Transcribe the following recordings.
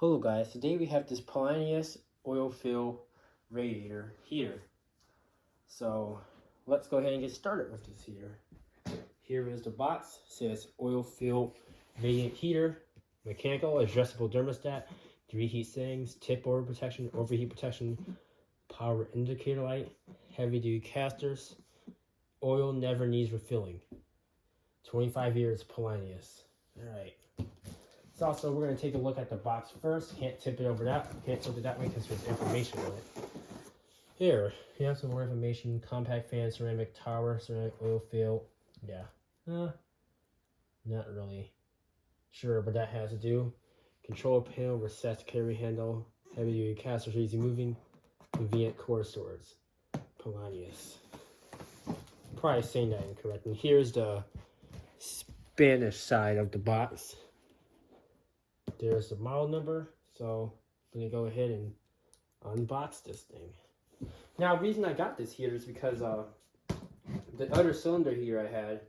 Hello guys, today we have this Pelonis oil fill radiator heater. So let's go ahead and get started with this heater. Here is the box. It says oil fill radiant heater, mechanical adjustable thermostat, 3 heat settings, tip over protection, overheat protection, power indicator light, heavy duty casters, oil never needs refilling. 25 years Pelonis. Alright. So also, we're going to take a look at the box first. Can't tip it over that. Can't tilt it that way because there's information on it. Here, you have some more information. Compact fan, ceramic tower, ceramic oil fill. Yeah. Not really sure what that has to do. Control panel, recessed carry handle, heavy duty casters, easy moving, convenient core storage. Pelonis. Probably saying that incorrect. And here's the Spanish side of the box. There's the model number, so I'm going to go ahead and unbox this thing. Now, the reason I got this heater is because the other cylinder here I had,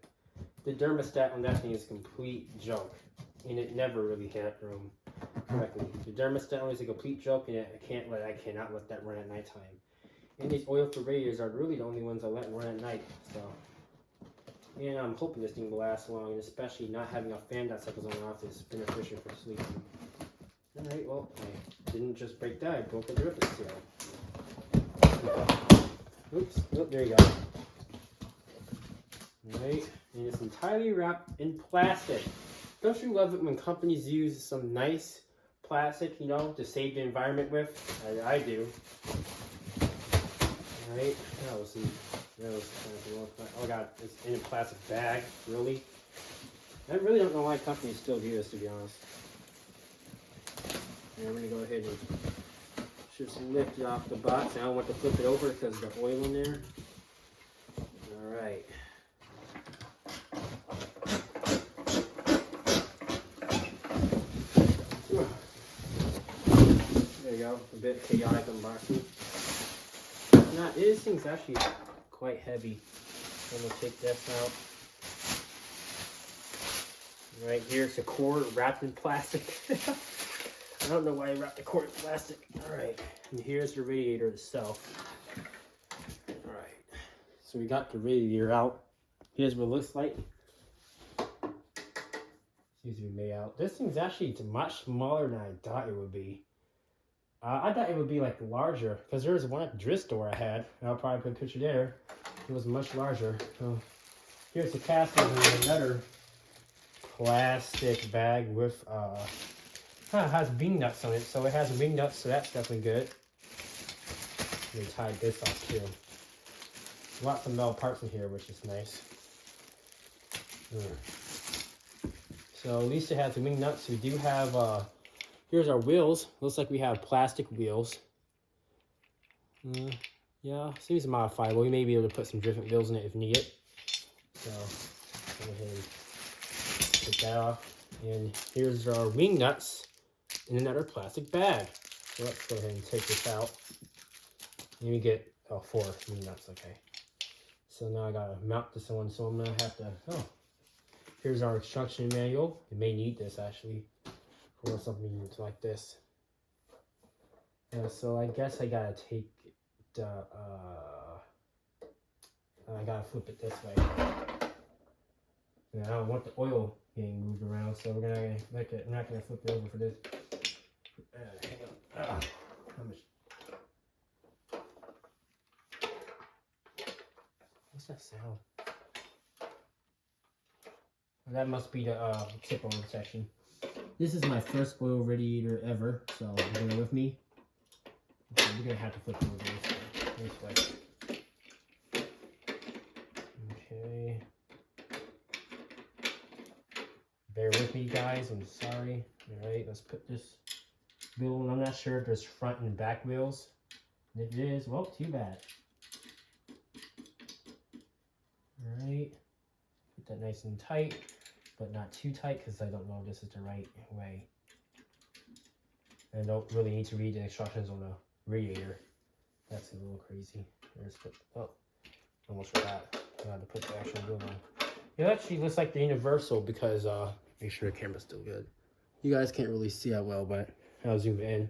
the thermostat on that thing is complete junk, and it never really had room correctly. The thermostat is a complete joke, and I cannot let that run at nighttime. And these oil fill radiators are really the only ones I let run at night, so. And I'm hoping this thing will last long, and especially not having a fan that cycles on and off is beneficial for sleeping. Alright, well, I didn't just break that, I broke the drip seal. Oops, oh, there you go. Alright, and it's entirely wrapped in plastic. Don't you love it when companies use some nice plastic, you know, to save the environment with? I do. Alright, that was oh god, it's in a plastic bag, really? I really don't know why companies still do this, to be honest. And I'm going to go ahead and just lift it off the box. I don't want to flip it over because of the oil in there. Alright. There you go, a bit chaotic unboxing. Now, this thing's actually quite heavy. I'm going to take this out. Right here's the cord wrapped in plastic. I don't know why I wrapped the cord in plastic. Alright, and here's the radiator itself. Alright, so we got the radiator out. Here's what it looks like. Excuse me, made out. This thing's actually much smaller than I thought it would be. I thought it would be like larger because there was one at the thrift store I had. And I'll probably put a picture there. It was much larger. So here's the caster and another plastic bag with it has wing nuts on it. So it has wing nuts, so that's definitely good. Let me tie this off too. Lots of metal parts in here, which is nice. So at least it has the wing nuts. We do have here's our wheels. Looks like we have plastic wheels. Yeah, seems modifiable. We may be able to put some different wheels in it if needed. So, go ahead and take that off. And here's our wing nuts in another plastic bag. So let's go ahead and take this out. And we get, 4 wing nuts, okay. So now I gotta mount this one, so I'm gonna have to, here's our instruction manual. You may need this actually for something like this. So I guess I gotta take the, I gotta flip it this way. And I don't want the oil getting moved around, so we're gonna make it, I'm not gonna flip it over for this. Hang on. How much? What's that sound? Well, that must be the tip over protection. This is my first oil radiator ever, so bear with me. Okay, we're gonna have to flip it over this way. Okay. Bear with me, guys. I'm sorry. All right, let's put this wheel. I'm not sure if there's front and back wheels. If it is, well, too bad. All right. Get that nice and tight, but not too tight because I don't know if this is the right way. And I don't really need to read the instructions on the radiator. That's a little crazy. There's the, almost forgot. I had to put the actual wheel on. It actually looks like the universal because make sure the camera's still good. You guys can't really see that well, but I'll zoom in.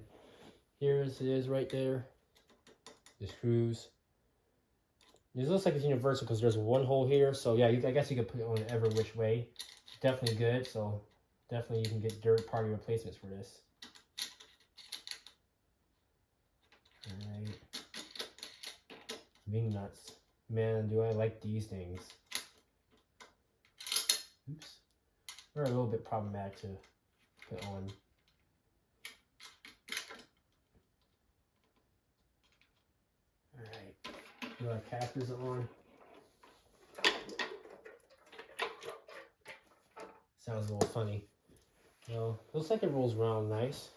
Here it is right there. The screws. This looks like it's universal because there's one hole here. So yeah, I guess you could put it on every which way. It's definitely good. So definitely you can get dirt party replacements for this. Alright. Wing nuts. Man, do I like these things. Oops. They're a little bit problematic to put on. Alright. Our casters are on. Sounds a little funny. Well, looks like it rolls around nice.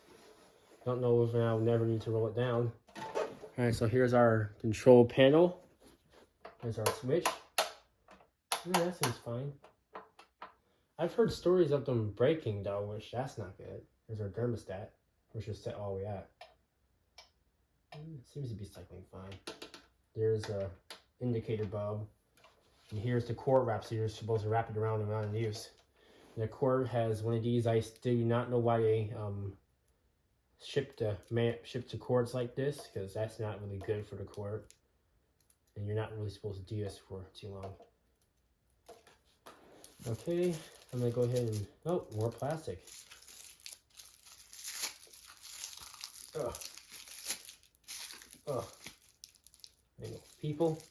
Don't know if I'll never need to roll it down. Alright, so here's our control panel. There's our switch. Yeah, that seems fine. I've heard stories of them breaking though, which that's not good. There's our thermostat, which is set all the way at. It seems to be cycling fine. There's a indicator bulb. And here's the cord wrap, so you're supposed to wrap it around and around in use. And the cord has one of these. I still do not know why they ship the cords like this, because that's not really good for the cord. And you're not really supposed to do this for too long. Okay, I'm gonna go ahead and, oh, more plastic. Ugh. Ugh. There you go. People.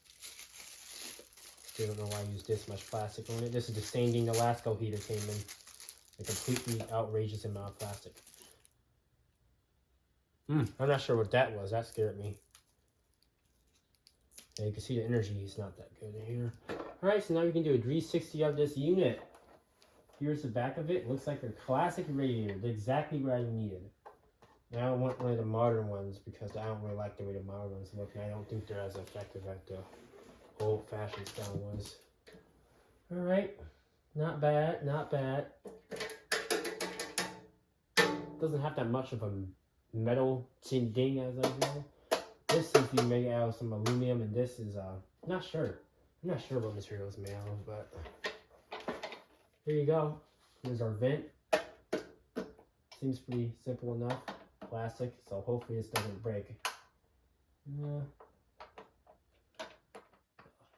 Still don't know why I use this much plastic on it. This is the same thing the Lasco heater came in. A completely outrageous amount of plastic. I'm not sure what that was. That scared me. Yeah, you can see the energy is not that good in here. Alright, so now we can do a 360 of this unit. Here's the back of it. Looks like a classic radiator. Exactly what I needed. Now I want one of the modern ones because I don't really like the way the modern ones look, and I don't think they're as effective as the old-fashioned style ones. Alright, not bad, not bad. Doesn't have that much of a metal ding as I know. This seems to be made out of some aluminum, and this is not sure. I'm not sure what material it's made out of, but here you go. Here's our vent. Seems pretty simple enough. Plastic, so hopefully this doesn't break.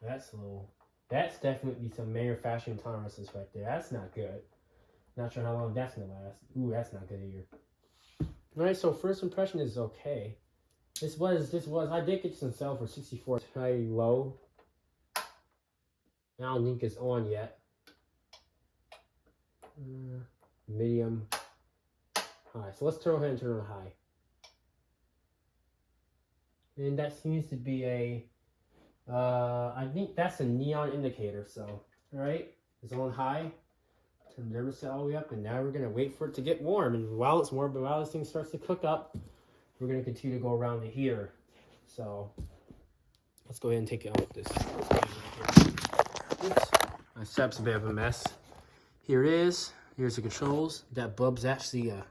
That's definitely some manufacturing tolerances right there. That's not good. Not sure how long that's gonna last. Ooh, that's not good either. Alright, so first impression is okay. This was, I did get this on sale for $64. High, low. I don't think it's on yet. Medium, high. So let's go ahead and turn on high. And that seems to be a, I think that's a neon indicator. So, alright, it's on high. Turn the thermostat all the way up, and now we're going to wait for it to get warm. And while it's warm, but while this thing starts to cook up, we're going to continue to go around the heater. So, let's go ahead and take it off this. Oops. My setup's a bit of a mess. Here it is. Here's the controls. That bulb's actually a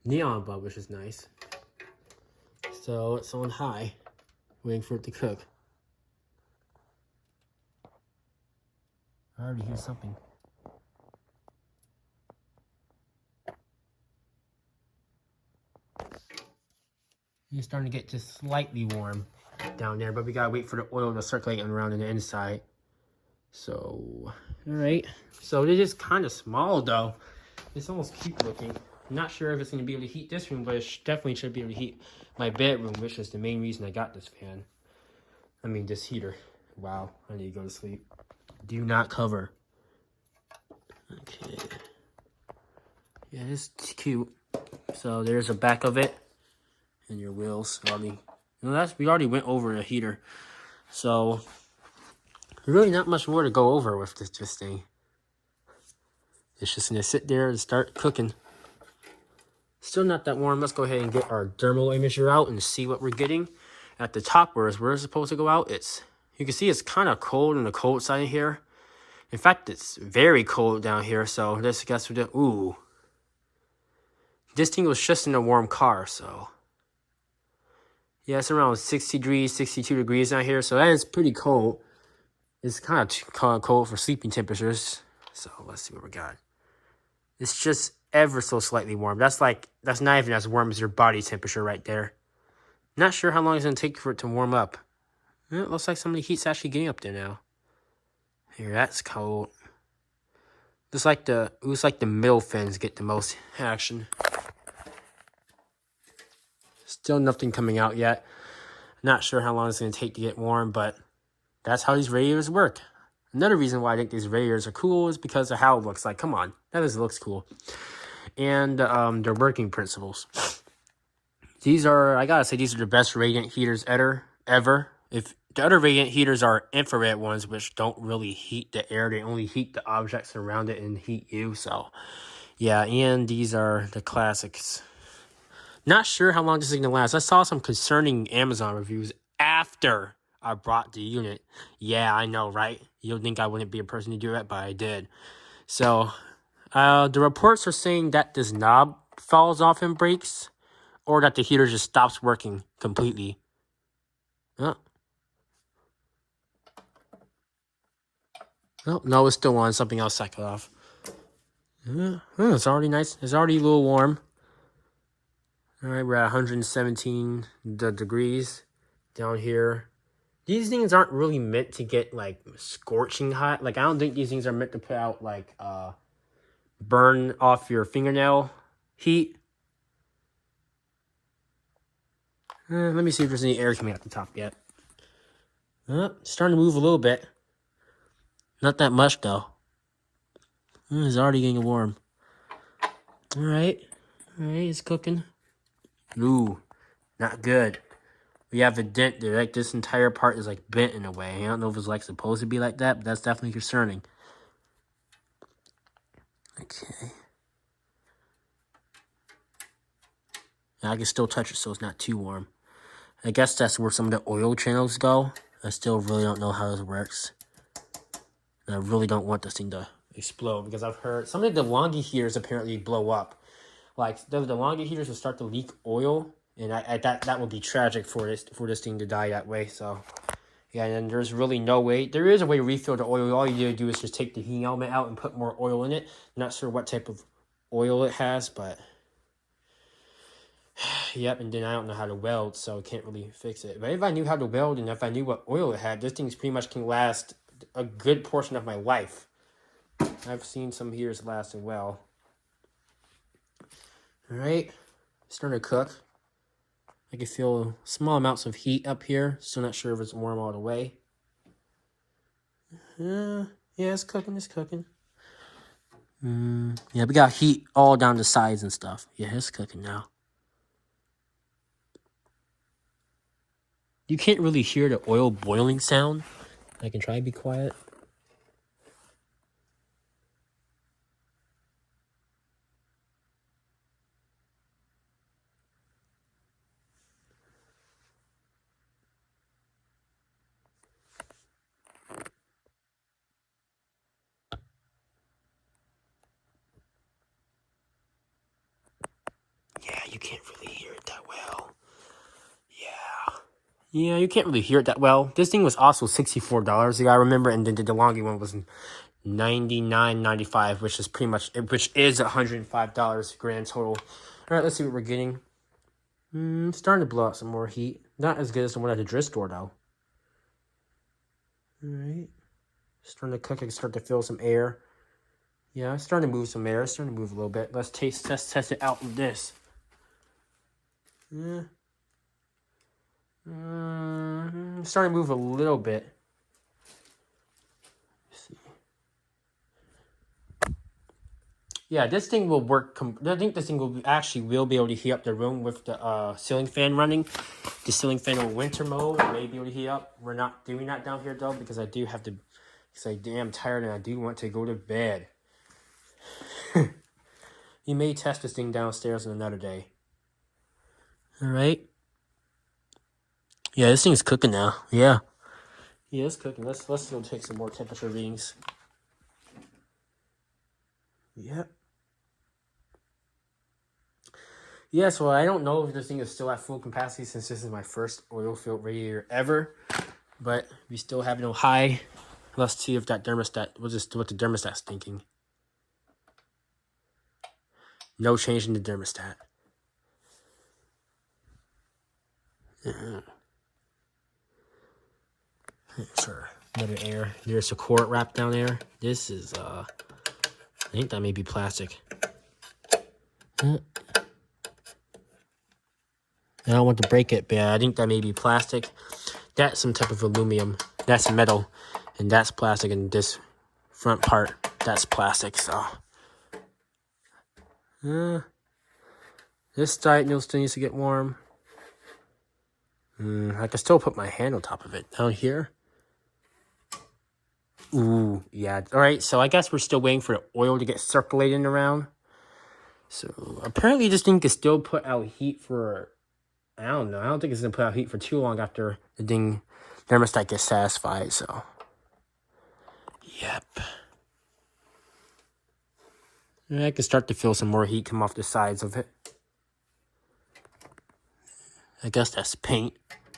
neon bulb, which is nice. So, it's on high, waiting for it to cook. I already hear something. It's starting to get just slightly warm down there, but we gotta wait for the oil to circulate around on the inside. So, alright. So it is kind of small though. It's almost cute looking. I'm not sure if it's gonna be able to heat this room, but it definitely should be able to heat my bedroom, which is the main reason I got this fan. I mean, this heater. Wow, I need to go to sleep. Do not cover. Okay. Yeah, it's cute. So there's the back of it. And your wheels. We already went over the heater. So really not much more to go over with this thing. It's just gonna sit there and start cooking. Still not that warm. Let's go ahead and get our thermal imager out and see what we're getting. At the top where it's supposed to go out, you can see it's kind of cold on the cold side here. In fact, it's very cold down here. So let's guess we did. Ooh. This thing was just in a warm car, so yeah, it's around 60 degrees, 62 degrees down here, so that is pretty cold. It's kind of cold for sleeping temperatures. So let's see what we got. It's just ever so slightly warm. That's not even as warm as your body temperature right there. Not sure how long it's going to take for it to warm up. It looks like some of the heat's actually getting up there now. Here, that's cold. Looks like the middle fins get the most action. Still nothing coming out yet. Not sure how long it's going to take to get warm, but that's how these radiators work. Another reason why I think these radiators are cool is because of how it looks like. Come on, that looks cool. And their working principles. These are, I gotta say, these are the best radiant heaters ever. If the other radiant heaters are infrared ones, which don't really heat the air, they only heat the objects around it and heat you. So, yeah, and these are the classics. Not sure how long this is gonna last. I saw some concerning Amazon reviews after I brought the unit. Yeah, I know, right? You'll think I wouldn't be a person to do that, but I did. So, the reports are saying that this knob falls off and breaks, or that the heater just stops working completely. Oh, no, it's still on. Something else cycled off. It's already nice. It's already a little warm. All right, we're at 117 degrees down here. These things aren't really meant to get, like, scorching hot. Like, I don't think these things are meant to put out, like, burn off your fingernail heat. Let me see if there's any air coming out the top yet. Starting to move a little bit. Not that much, though. It's already getting warm. All right, it's cooking. Ooh, not good. We have a dent there. Like, this entire part is, like, bent in a way. I don't know if it's, like, supposed to be like that, but that's definitely concerning. Okay. I can still touch it, so it's not too warm. I guess that's where some of the oil channels go. I still really don't know how this works. And I really don't want this thing to explode, because I've heard some of the DeLonghi heaters apparently blow up. Like, the DeLonghi heaters will start to leak oil, and that would be tragic for this thing to die that way. So, yeah, and there's really no way. There is a way to refill the oil. All you need to do is just take the heating element out and put more oil in it. I'm not sure what type of oil it has, but yep, and then I don't know how to weld, so I can't really fix it. But if I knew how to weld and if I knew what oil it had, this thing's pretty much can last a good portion of my life. I've seen some heaters lasting well. All right, starting to cook. I can feel small amounts of heat up here. Still not sure if it's warm all the way. Yeah, it's cooking. Yeah, we got heat all down the sides and stuff. Yeah, it's cooking now. You can't really hear the oil boiling sound. I can try to be quiet. Yeah, you can't really hear it that well. Yeah, you can't really hear it that well. This thing was also $64, you gotta remember, and then the DeLonghi one was $99.95, which is $105 grand total. All right, let's see what we're getting. Starting to blow out some more heat. Not as good as the one at the drift store, though. All right, starting to cook. I can start to feel some air. Yeah, it's starting to move some air. It's starting to move a little bit. Let's test it out with this. Yeah. Starting to move a little bit. Let's see. Yeah, this thing will work. I think this thing will be able to heat up the room with the ceiling fan running. The ceiling fan on winter mode may be able to heat up. We're not doing that down here though, because I am tired and I do want to go to bed. You may test this thing downstairs in another day. All right. Yeah, this thing's cooking now. Yeah, it's cooking. Let's go take some more temperature readings. Yep. Yeah, so I don't know if this thing is still at full capacity since this is my first oil-filled radiator ever, but we still have no high. Let's see if that thermostat, what the thermostat's thinking. No change in the thermostat. Sure. Another air. There's a cord wrap down there. This is, I think that may be plastic. I don't want to break it, but I think that may be plastic. That's some type of aluminum. That's metal. And that's plastic. And this front part, that's plastic. So, this diagonal still needs to get warm. I can still put my hand on top of it. Down here. Ooh, yeah. All right, so I guess we're still waiting for the oil to get circulating around. So, apparently this thing can still put out heat for, I don't know. I don't think it's going to put out heat for too long after the thermostat gets satisfied, so. Yep. And I can start to feel some more heat come off the sides of it. I guess that's paint.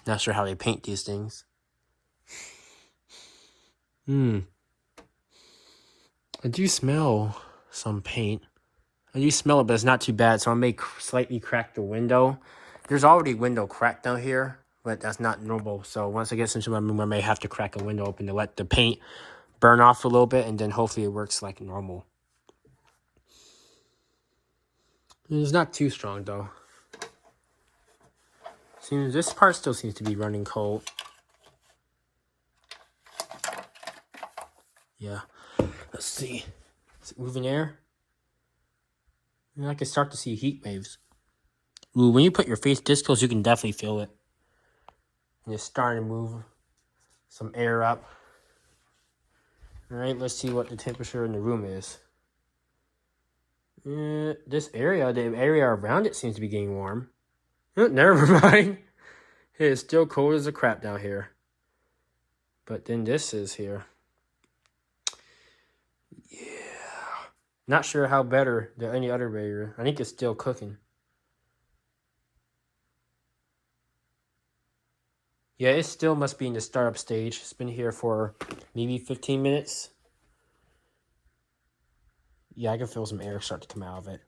Not sure how they paint these things. I do smell some paint. I do smell it, but it's not too bad, so I may slightly crack the window. There's already a window cracked down here, but that's not normal. So once I get into my room, I may have to crack a window open to let the paint burn off a little bit, and then hopefully it works like normal. It's not too strong, though. Seems this part still seems to be running cold. Yeah. Let's see. Is it moving air? And I can start to see heat waves. Ooh, when you put your face this close, you can definitely feel it. And it's starting to move some air up. All right, let's see what the temperature in the room is. This area, the area around it seems to be getting warm. Oh, never mind. It's still cold as a crap down here. But then this is here. Yeah. Not sure how better than any other radiator. I think it's still cooking. Yeah, it still must be in the startup stage. It's been here for maybe 15 minutes. Yeah, I can feel some air start to come out of it.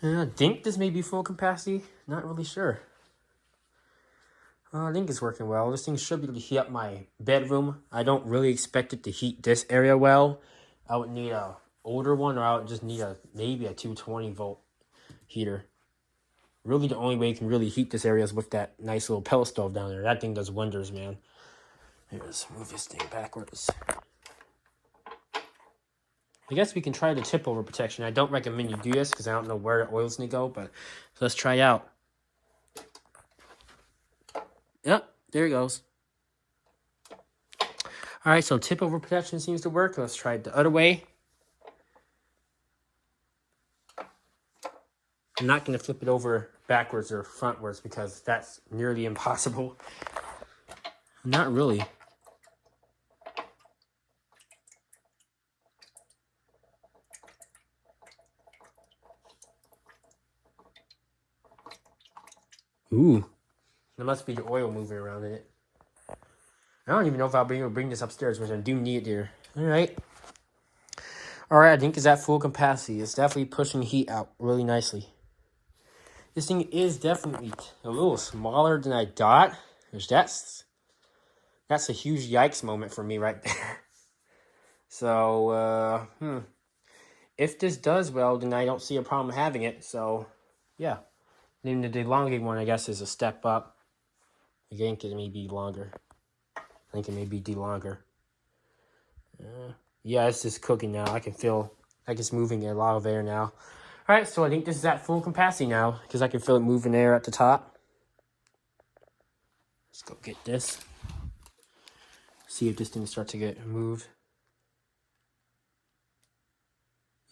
And I think this may be full capacity. Not really sure. I think it's working well. This thing should be able to heat up my bedroom. I don't really expect it to heat this area well. I would need a older one, or I would just need maybe a 220 volt heater. Really, the only way you can really heat this area is with that nice little pellet stove down there. That thing does wonders, man. Here, let's move this thing backwards. I guess we can try the tip over protection. I don't recommend you do this because I don't know where the oil's going to go, but let's try it out. Yep, there it goes. All right, so tip over protection seems to work. Let's try it the other way. I'm not going to flip it over backwards or frontwards because that's nearly impossible. Not really. Ooh. There must be the oil moving around in it. I don't even know if I'll be able to bring this upstairs, which I do need it there. All right. All right, I think it's at full capacity. It's definitely pushing heat out really nicely. This thing is definitely a little smaller than I thought. That's a huge yikes moment for me right there. So, if this does well, then I don't see a problem having it. So, yeah. Then the elongated one, I guess, is a step up. I think it may be longer. I think it may be longer. Yeah, it's just cooking now. I can feel like it's moving a lot of air now. All right, so I think this is at full capacity now because I can feel it moving air at the top. Let's go get this. See if this thing starts to get moved.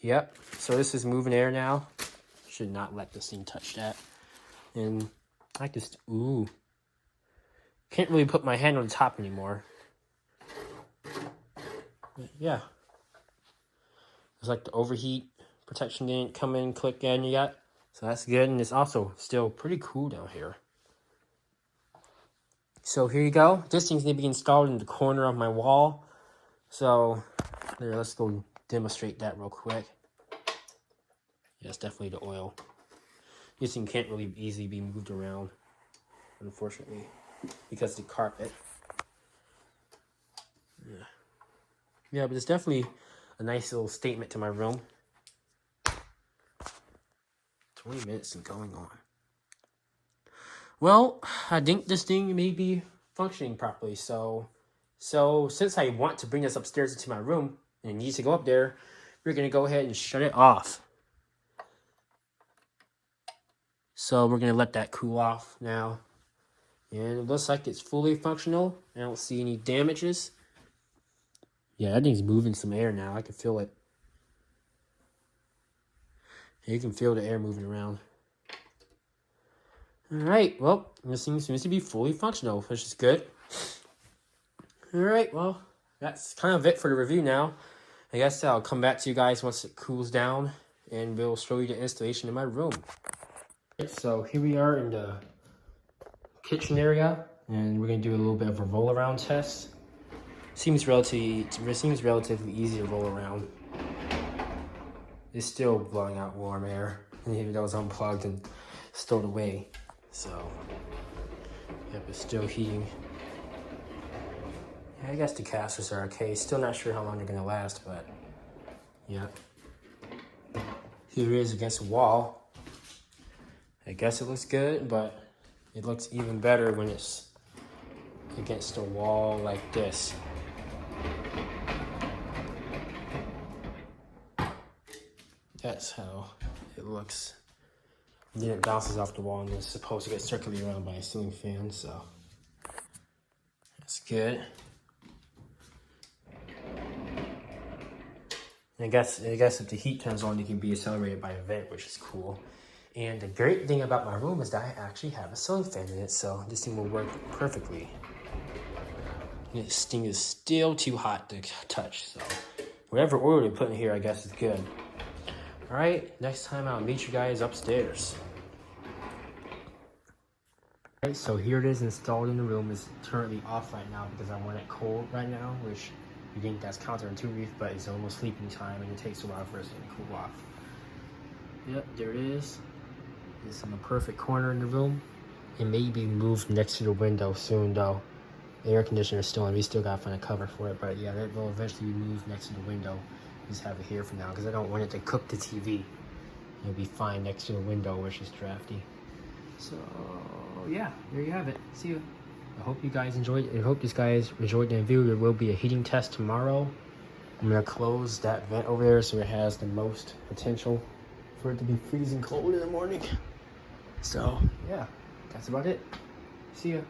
Yep, so this is moving air now. Should not let this thing touch that. And I just, ooh. Can't really put my hand on the top anymore. But yeah. It's like the overheat protection didn't come in click in yet. So that's good. And it's also still pretty cool down here. So here you go. This thing's going to be installed in the corner of my wall. So there, let's go demonstrate that real quick. Yeah, it's definitely the oil. This thing can't really easily be moved around, unfortunately, because the carpet. Yeah, but it's definitely a nice little statement to my room. 20 minutes and going on. Well, I think this thing may be functioning properly. So since I want to bring this upstairs into my room and it needs to go up there, we're going to go ahead and shut it off. So we're going to let that cool off now. And it looks like it's fully functional. I don't see any damages. Yeah, that thing's moving some air now. I can feel it. You can feel the air moving around. Alright, well, this thing seems to be fully functional, which is good. Alright, well, that's kind of it for the review now. I guess I'll come back to you guys once it cools down, and we'll show you the installation in my room. So here we are in the kitchen area, and we're going to do a little bit of a roll-around test. Seems relatively easy to roll around. It's still blowing out warm air, and even though it's unplugged and stowed away. So, yep, it's still heating. Yeah, I guess the casters are okay. Still not sure how long they're gonna last, but yeah. Here it is against the wall. I guess it looks good, but it looks even better when it's against a wall like this. That's how it looks. And then it bounces off the wall and it's supposed to get circulated around by a ceiling fan, so that's good. And I guess if the heat turns on, it can be accelerated by a vent, which is cool. And the great thing about my room is that I actually have a ceiling fan in it, so this thing will work perfectly. And this thing is still too hot to touch, so whatever oil they put in here, I guess is good. All right, next time I'll meet you guys upstairs. All right, so here it is installed in the room. It's currently off right now because I want it cold right now, which you think that's counterintuitive, but it's almost sleeping time and it takes a while for it to cool off. Yep, there it is. It's in the perfect corner in the room. It may be moved next to the window soon though. The air conditioner is still on. We still gotta find a cover for it, but yeah, that will eventually be moved next to the window. Just have it here for now because I don't want it to cook the TV. It'll be fine next to the window, which is drafty. So yeah, there you have it. See you. I hope you guys enjoyed it. I hope you guys enjoyed the review. There will be a heating test tomorrow. I'm gonna close that vent over there so it has the most potential for it to be freezing cold in the morning. So yeah, that's about it. See ya.